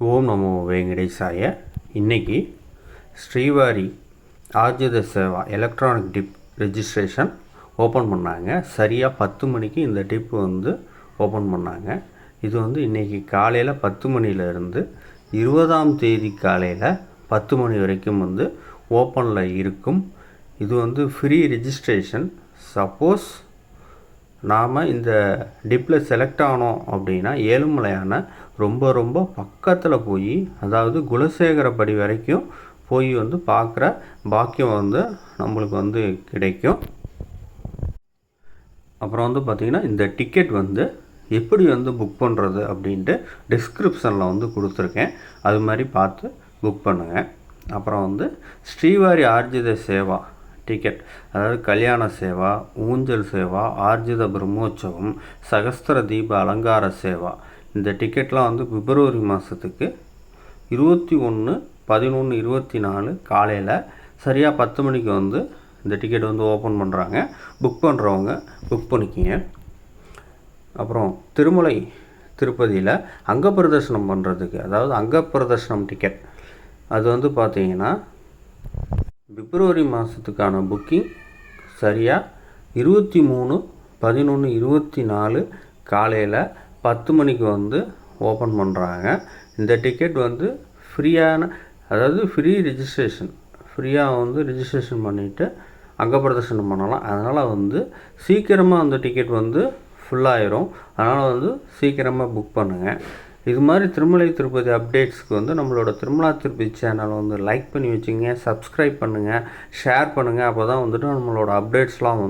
ஓம் நமோ வெங்கடேசாய. இன்றைக்கி Srivari Arjitha Seva electronic dip registration open பண்ணாங்க. சரியாக 10 மணிக்கு இந்த டிப் ஓப்பன் பண்ணாங்க. இது இன்றைக்கி காலையில் 10 மணிலேருந்து 20ஆம் தேதி காலையில் 10 மணி வரைக்கும் ஓப்பனில் இருக்கும். இது ஃப்ரீ ரெஜிஸ்ட்ரேஷன். சப்போஸ் நாம் இந்த டிப்பில் செலக்ட் ஆனோம் அப்படின்னா ஏழுமலையான ரொம்ப பக்கத்தில் போய், அதாவது குலசேகரப்படி வரைக்கும் போய் பார்க்குற பாக்கியம் நம்மளுக்கு கிடைக்கும். அப்புறம் பார்த்திங்கன்னா இந்த டிக்கெட் எப்படி புக் பண்ணுறது அப்படின்ட்டு டிஸ்கிரிப்ஷனில் கொடுத்துருக்கேன். அது மாதிரி பார்த்து புக் பண்ணுங்கள். அப்புறம் ஸ்ரீவாரி ஆர்ஜித சேவா டிக்கெட், அதாவது கல்யாண சேவா, ஊஞ்சல் சேவா, ஆர்ஜித பிரம்மோற்சவம், சகஸ்திர தீப அலங்கார சேவா, இந்த டிக்கெட்லாம் பிப்ரவரி மாதத்துக்கு 21/11/24 காலையில் சரியாக 10 மணிக்கு இந்த டிக்கெட் ஓப்பன் பண்ணுறாங்க. புக் பண்ணுறவங்க புக் பண்ணிக்கிங்க. அப்புறம் திருமலை திருப்பதியில் அங்கப்பிரதர்ஷனம் பண்ணுறதுக்கு, அதாவது அங்கப்பிரதர்ஷனம் டிக்கெட், அது பார்த்திங்கன்னா பிப்ரவரி மாதத்துக்கான புக்கிங் சரியாக 23/11/24 காலையில் 10 மணிக்கு ஓப்பன் பண்ணுறாங்க. இந்த டிக்கெட் ஃப்ரீயான, அதாவது ஃப்ரீ ரெஜிஸ்ட்ரேஷன், ஃப்ரீயாக ரெஜிஸ்ட்ரேஷன் பண்ணிவிட்டு அங்கப்பிரதர்ஷனம் பண்ணலாம். அதனால் சீக்கிரமாக அந்த டிக்கெட் ஃபுல்லாகிரும். அதனால் சீக்கிரமாக புக் பண்ணுங்கள். இது மாதிரி திருமலை திருப்பதி அப்டேட்ஸ்க்கு நம்மளோட திருமலா திருப்பதி சேனலை லைக் பண்ணி வச்சுங்க, சப்ஸ்கிரைப் பண்ணுங்கள், ஷேர் பண்ணுங்கள். அப்போ தான் நம்மளோட அப்டேட்ஸ்லாம்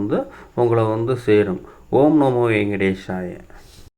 உங்களை சேரும். ஓம் நமோ வெங்கடேஷாய.